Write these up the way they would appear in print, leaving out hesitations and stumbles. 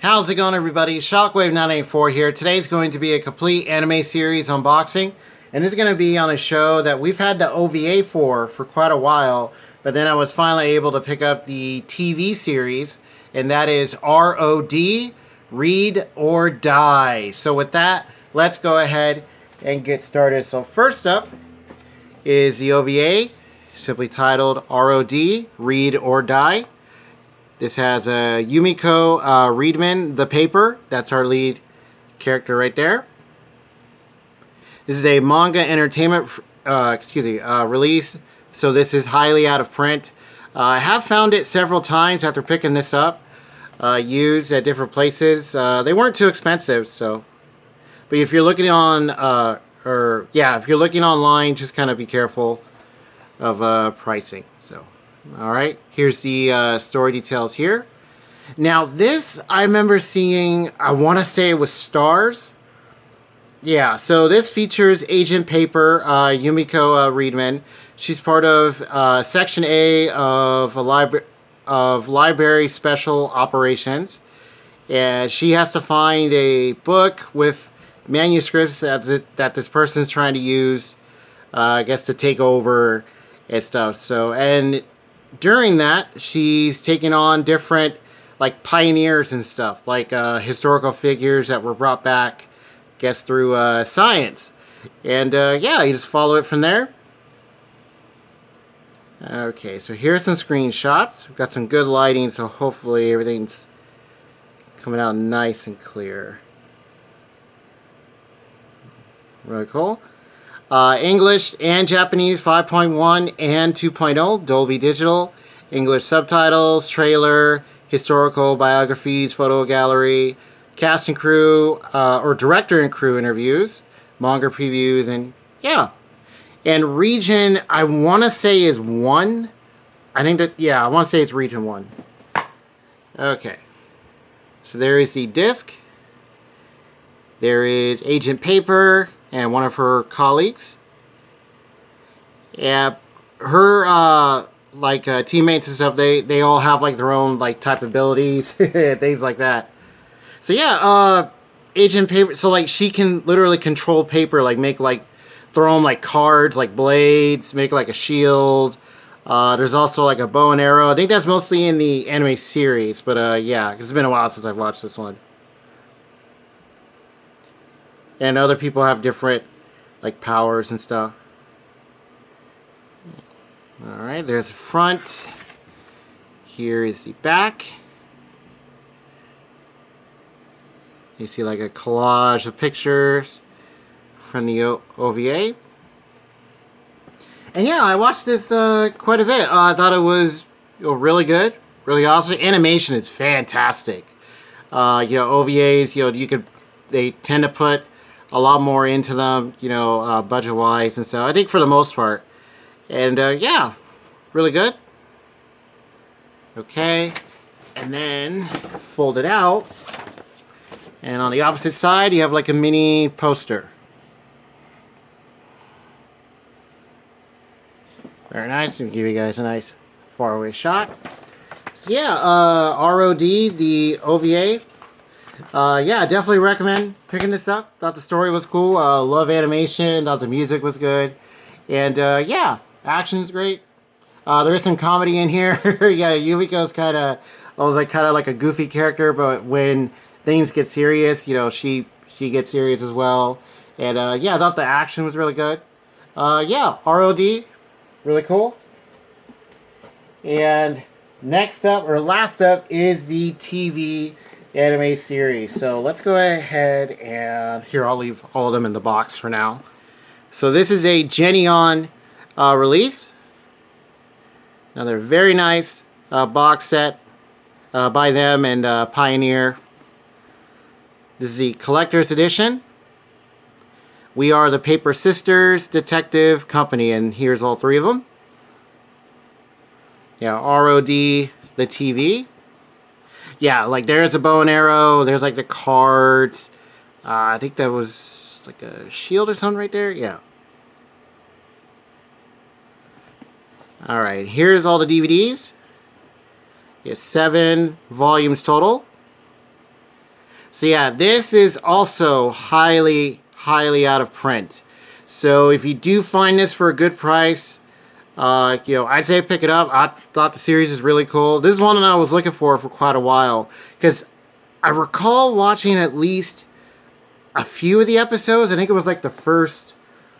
How's it going, everybody? Shockwave984 here. Today's going to be a complete anime series unboxing, and it's going to be on a show that we've had the OVA for quite a while, but then I was finally able to pick up the TV series, and that is ROD, Read or Die. So with that, let's go ahead and get started. So first up is the OVA, simply titled ROD, Read or Die. This has Yumiko Readman, the paper. That's our lead character right there. This is a manga entertainment release, so this is highly out of print. I have found it several times after picking this up, used at different places. They weren't too expensive, so. But if you're looking on, if you're looking online, just kind of be careful of pricing. So. Alright, here's the story details here. Now this, I remember seeing, I want to say it was Stars. Yeah, so this features Agent Paper, Yumiko Readman. She's part of Section A of Library Special Operations. And she has to find a book with manuscripts that this person's trying to use, I guess, to take over and stuff. So, and during that, she's taking on different, like, pioneers and stuff, like historical figures that were brought back, I guess, through science. And yeah, you just follow it from there. Okay, so here's some screenshots. We've got some good lighting, so hopefully everything's coming out nice and clear. Really cool. English and Japanese 5.1 and 2.0, Dolby Digital, English subtitles, trailer, historical biographies, photo gallery, cast and crew, or director and crew interviews, manga previews, and yeah. And region, I want to say is 1. I think that, yeah, I want to say it's region 1. Okay. So there is the disc. There is Agent Paper and one of her colleagues. Yeah, her teammates and stuff, they all have like their own like type abilities, things like that. So yeah, Agent Paper, so like she can literally control paper, like make like throw them like cards, like blades, make like a shield. There's also like a bow and arrow. I think that's mostly in the anime series, but yeah, it's been a while since I've watched this one. And other people have different, like, powers and stuff. Alright, there's the front. Here is the back. You see, like, a collage of pictures from the OVA. And yeah, I watched this quite a bit. I thought it was really good, really awesome. Animation is fantastic. OVAs, they tend to put a lot more into them, budget-wise and stuff. I think for the most part. And, yeah, really good. Okay. And then fold it out. And on the opposite side, you have like a mini poster. Very nice. Let me give you guys a nice far-away shot. So, yeah, ROD, the OVA. Yeah, I definitely recommend picking this up. Thought the story was cool. Love animation. Thought the music was good. And yeah, action's great. There is some comedy in here. Yeah, Yumiko's kind of like a goofy character, but when things get serious, she gets serious as well. And yeah, I thought the action was really good. Yeah, ROD, really cool. And next up, or last up, is the TV anime series. So let's go ahead and here, I'll leave all of them in the box for now. So this is a Genion release. Another very nice box set by them and Pioneer. This is the collector's edition. We Are the Paper Sisters Detective Company, and here's all 3 of them. Yeah, ROD, the TV. Yeah, like there's a bow and arrow, there's like the cards. I think that was like a shield or something right there. Yeah. Alright, here's all the DVDs. It's 7 volumes total. So yeah, this is also highly out of print. So if you do find this for a good price, you know, I'd say pick it up. I thought the series is really cool. This is one that I was looking for quite a while, because I recall watching at least a few of the episodes. I think it was like the first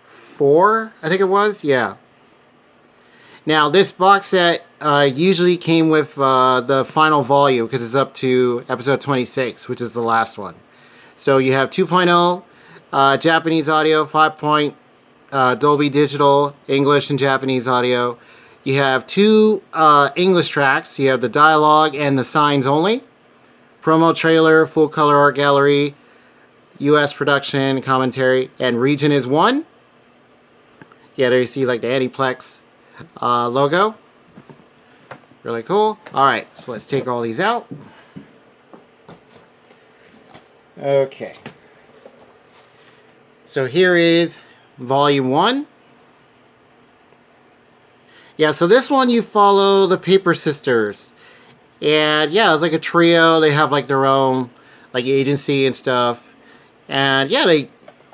4, I think it was. Yeah. Now, this box set usually came with the final volume, because it's up to episode 26, which is the last one. So you have 2.0 Japanese audio, 5 Dolby Digital, English and Japanese audio. You have 2 English tracks. You have the dialogue and the signs only. Promo trailer, full color art gallery, U.S. production, commentary, and region is 1. Yeah, there you see like the Aniplex logo. Really cool. Alright, so let's take all these out. Okay. So here is Volume 1. Yeah, so this one you follow the Paper Sisters. And yeah, it's like a trio. They have like their own like agency and stuff. And yeah, they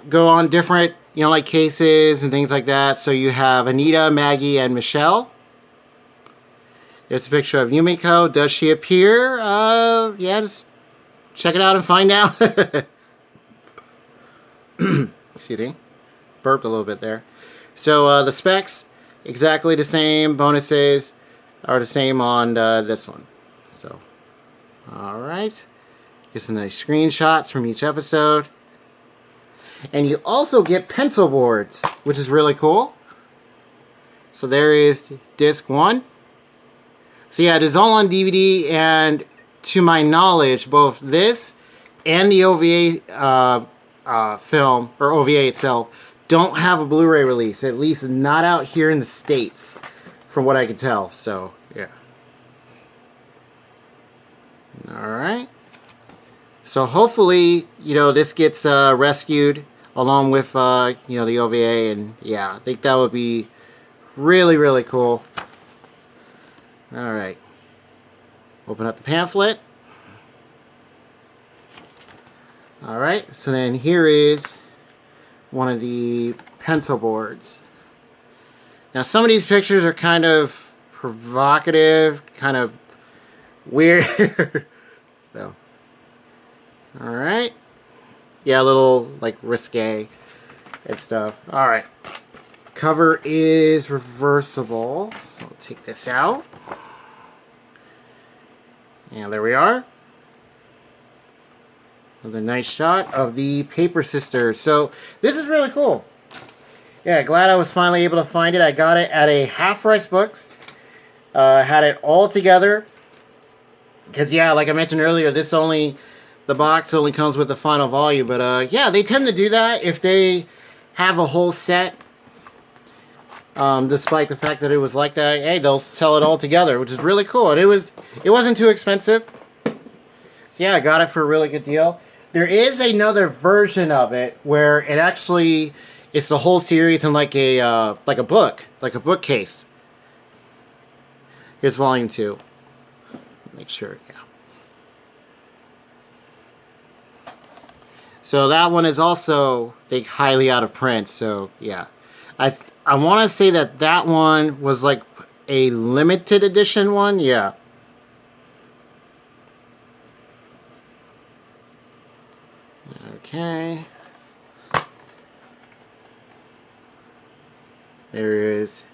go on different, you know, like cases and things like that. So you have Anita, Maggie, and Michelle. It's a picture of Yumiko. Does she appear? Yeah, just check it out and find out. Excuse me. Burped a little bit there. So the specs, exactly the same. Bonuses are the same on this one. So, alright. Get some nice screenshots from each episode. And you also get pencil boards, which is really cool. So there is disc 1. So yeah, it is all on DVD, and to my knowledge, both this and the OVA film, or OVA itself, don't have a Blu-ray release, at least not out here in the States, from what I can tell. So, yeah. Alright. So hopefully, you know, this gets rescued along with, you know, the OVA, and yeah, I think that would be really, really cool. Alright. Open up the pamphlet. Alright, so then here is one of the pencil boards. Now some of these pictures are kind of provocative, kind of weird. So, alright. Yeah, a little like risque and stuff. Alright. Cover is reversible. So I'll take this out. And there we are. Another nice shot of the Paper Sisters. So this is really cool. Yeah, glad I was finally able to find it. I got it at a Half Price Books. Had it all together. Because yeah, like I mentioned earlier, the box only comes with the final volume. But yeah, they tend to do that if they have a whole set. Despite the fact that it was like that, hey, they'll sell it all together, which is really cool. And it wasn't too expensive. So yeah, I got it for a really good deal. There is another version of it where it actually, it's the whole series in like a book, like a bookcase. Here's volume 2. Make sure, yeah. So that one is also, I think, highly out of print. So yeah, I want to say that one was like a limited edition one. Yeah. Okay. There is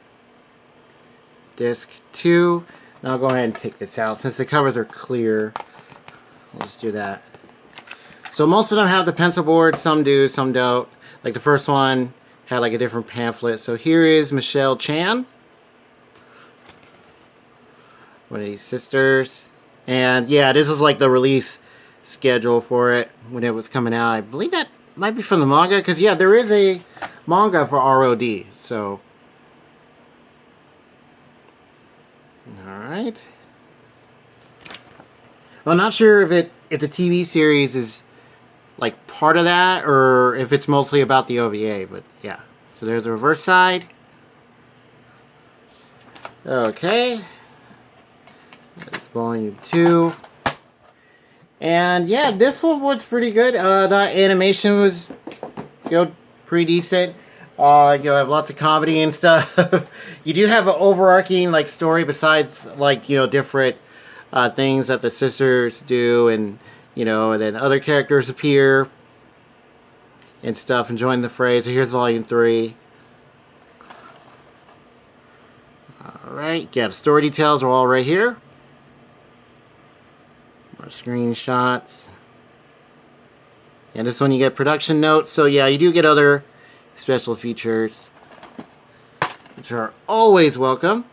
disc 2. Now I'll go ahead and take this out. Since the covers are clear, I'll just do that. So most of them have the pencil board. Some do, some don't. Like the first one had like a different pamphlet. So here is Michelle Chan, one of these sisters. And yeah, this is like the release schedule for it when it was coming out. I believe that might be from the manga, because yeah, there is a manga for ROD. So alright. Well, I'm not sure if the TV series is like part of that, or if it's mostly about the OVA, but yeah. So there's the reverse side. Okay. That's volume 2. And yeah, this one was pretty good. The animation was, pretty decent. You have lots of comedy and stuff. You do have an overarching like story besides like different things that the sisters do, and and then other characters appear and stuff and join the fray. So here's volume 3. All right, yeah, the story details are all right here. More screenshots. And this one you get production notes. So yeah, you do get other special features, which are always welcome.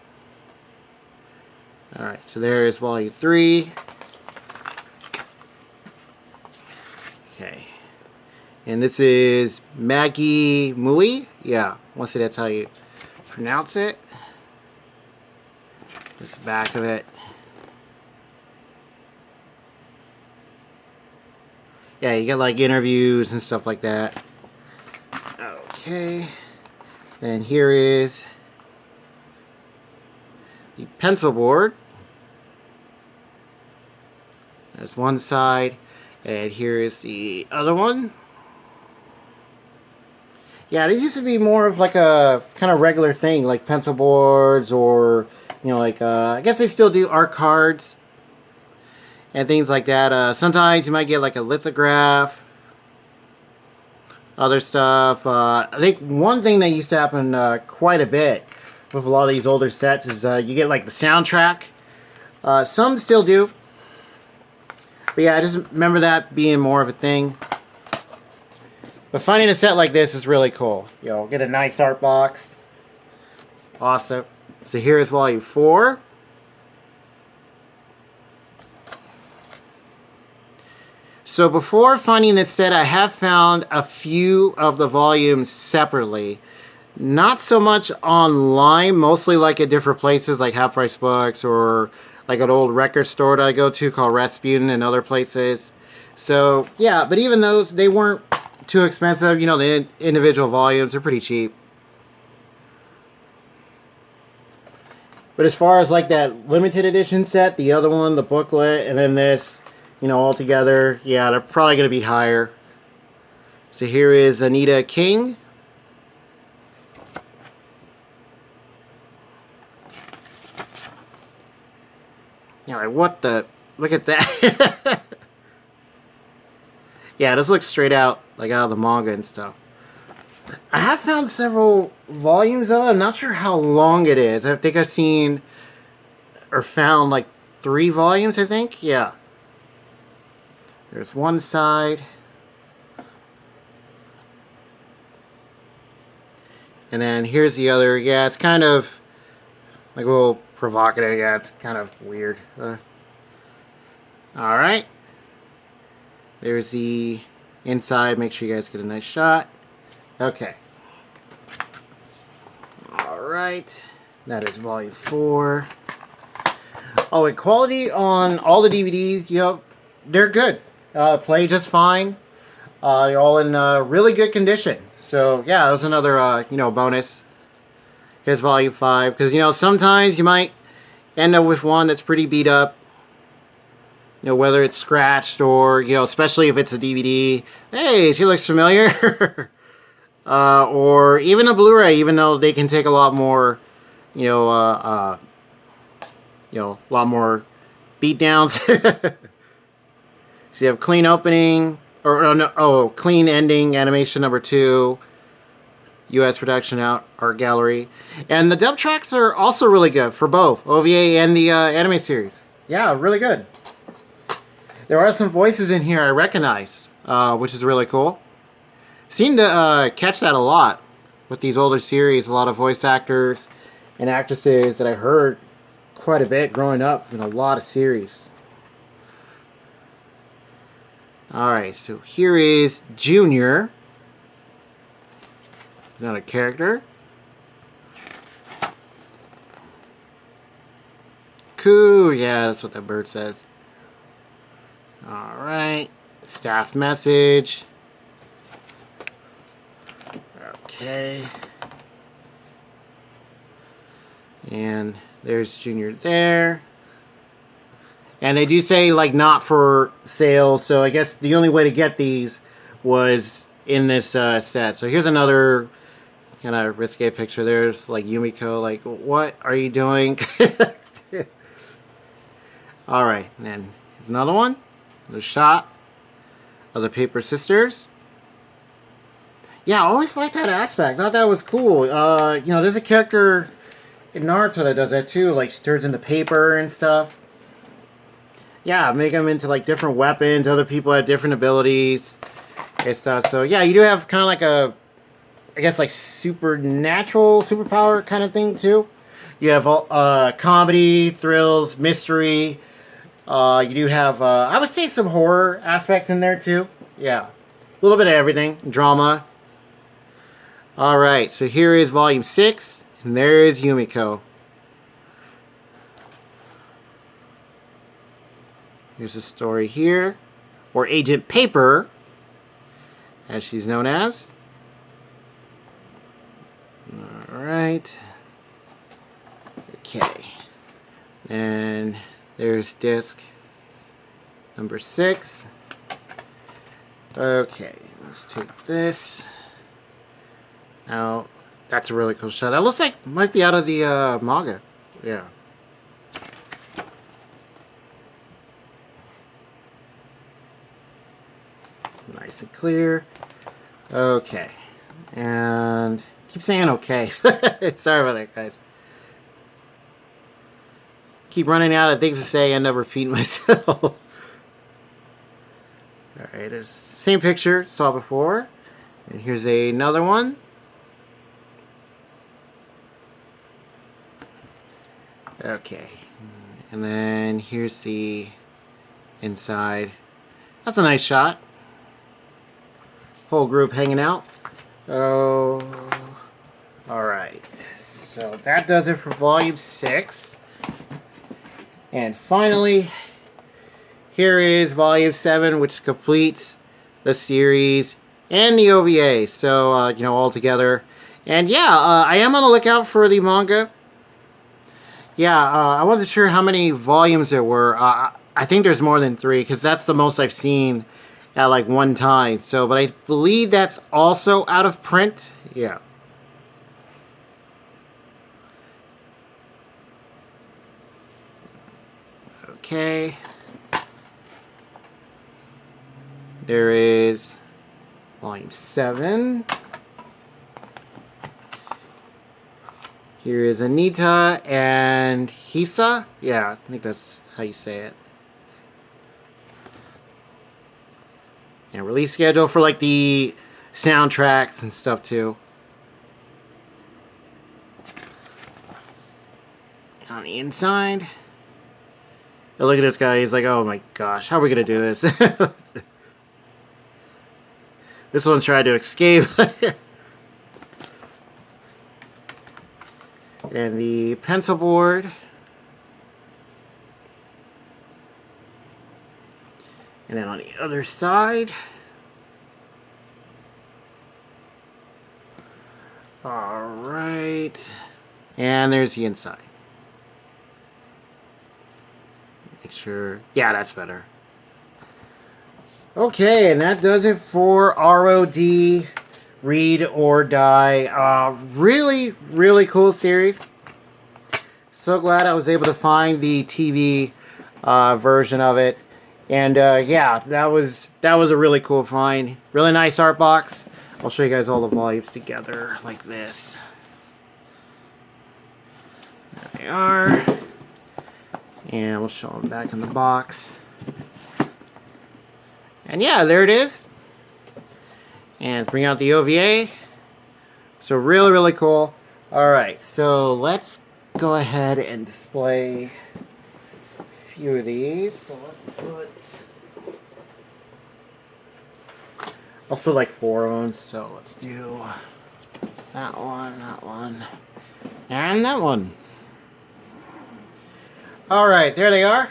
Alright, so there is volume 3. Okay. And this is Maggie Mui. Yeah, I want to say that's how you pronounce it. This back of it. Yeah, you get like interviews and stuff like that. Okay. Then here is the pencil board. There's one side, and here is the other one. Yeah, these used to be more of like a kind of regular thing, like pencil boards, or like I guess they still do art cards and things like that. Sometimes you might get like a lithograph, other stuff. I think one thing that used to happen quite a bit with a lot of these older sets is you get like the soundtrack. Some still do. But yeah, I just remember that being more of a thing. But finding a set like this is really cool. Get a nice art box. Awesome. So here is volume 4. So before finding this set, I have found a few of the volumes separately. Not so much online, mostly like at different places like Half Price Books, or like an old record store that I go to called Rasputin, and other places. So yeah, but even those, they weren't too expensive. The individual volumes are pretty cheap. But as far as like that limited edition set, the other one, the booklet, and then this, all together, yeah, they're probably going to be higher. So here is Anita King. Yeah, like what the? Look at that. Yeah, this looks straight out, like out of the manga and stuff. I have found several volumes of it. I'm not sure how long it is. I think I've seen or found like 3 volumes, I think. Yeah. There's one side. And then here's the other. Yeah, it's kind of like a little provocative. Yeah, it's kind of weird. Alright. There's the inside. Make sure you guys get a nice shot. Okay. Alright. That is volume 4. Oh, and quality on all the DVDs, they're good. Play just fine. They're all in really good condition. So, yeah, that was another, bonus. Here's volume 5. Because, sometimes you might end up with one that's pretty beat up. Whether it's scratched or, especially if it's a DVD. Hey, she looks familiar. Or even a Blu-ray, even though they can take a lot more, a lot more beat downs. So you have clean opening, clean ending, animation number 2, U.S. production art gallery. And the dub tracks are also really good for both OVA and the anime series. Yeah, really good. There are some voices in here I recognize, which is really cool. Seem to catch that a lot with these older series. A lot of voice actors and actresses that I heard quite a bit growing up in a lot of series. Alright, so here is Junior. Another character. Coo, yeah, that's what that bird says. Alright, staff message. Okay. And there's Junior there. And they do say, like, not for sale. So I guess the only way to get these was in this set. So here's another kind of risque picture. There's, like, Yumiko. Like, what are you doing? Alright, and then here's another one. The shot of the Paper Sisters. Yeah, I always liked that aspect. I thought that was cool. You know, there's a character in Naruto that does that too. Like, she turns into paper and stuff. Yeah, make them into, like, different weapons. Other people have different abilities and stuff. So, yeah, you do have kind of like a, I guess, like, supernatural, superpower kind of thing too. You have comedy, thrills, mystery. You do have, I would say, some horror aspects in there too. Yeah, a little bit of everything. Drama. Alright, so here is volume 6, and there is Yumiko. Here's the story here, or Agent Paper, as she's known as. Alright. Okay. And there's disc number 6. Okay, let's take this. Now, that's a really cool shot. That looks like it might be out of the manga. Yeah. Nice and clear. Okay. And keep saying okay. Sorry about that, guys. Keep running out of things to say, end up repeating myself. Alright, it's the same picture saw before. And here's another one. Okay. And then here's the inside. That's a nice shot. Whole group hanging out. Oh. Alright. So that does it for volume 6. And finally, here is volume 7, which completes the series and the OVA. So, you know, all together. And yeah, I am on the lookout for the manga. Yeah, I wasn't sure how many volumes there were. I think there's more than 3, because that's the most I've seen at, like, one time. So, but I believe that's also out of print. Yeah. Okay. There is volume 7. Here is Anita and Hisa. Yeah, I think that's how you say it. And release schedule for, like, the soundtracks and stuff too. On the inside. Oh, look at this guy. He's like, oh my gosh, how are we going to do this? This one's trying to escape. And the pencil board. And then on the other side. Alright. And there's the inside. Make sure. Yeah, that's better. Okay, and that does it for ROD. Read or Die. Really, really cool series. So glad I was able to find the TV version of it. And yeah, that was a really cool find. Really nice art box. I'll show you guys all the volumes together like this. There they are. And we'll show them back in the box. And yeah, there it is. And bring out the OVA. So really, really cool. Alright, so let's go ahead and display a few of these. So let's put like 4 of them. So let's do that one, and that one. Alright, there they are.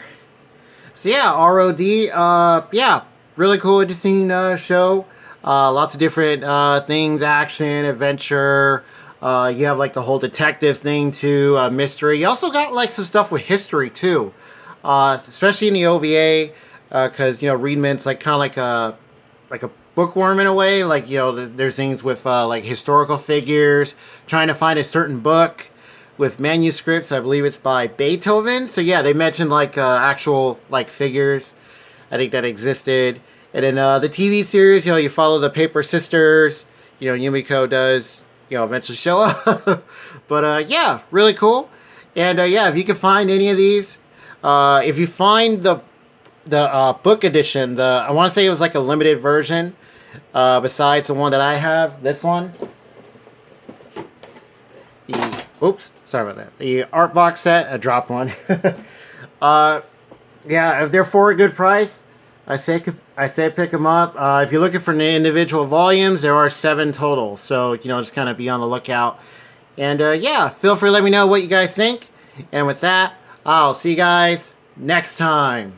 So yeah, ROD, yeah, really cool, interesting show. Lots of different things, action, adventure. You have like the whole detective thing too, mystery. You also got like some stuff with history too. especially in the OVA, because you know Reedman's like kind of like a bookworm in a way. Like, you know, there's things with like historical figures, trying to find a certain book with manuscripts. I believe it's by Beethoven. So yeah, they mentioned like actual like figures, I think, that existed. And then the TV series, you know, you follow the Paper Sisters. You know, Yumiko does, you know, eventually show up. But yeah, really cool. And yeah, if you can find any of these, if you find the book edition, I want to say it was like a limited version, besides the one that I have, this one. Oops, sorry about that. The art box set, I dropped one. Yeah, if they're for a good price, I say pick them up. If you're looking for individual volumes, there are 7 total. So, you know, just kind of be on the lookout. And yeah, feel free to let me know what you guys think. And with that, I'll see you guys next time.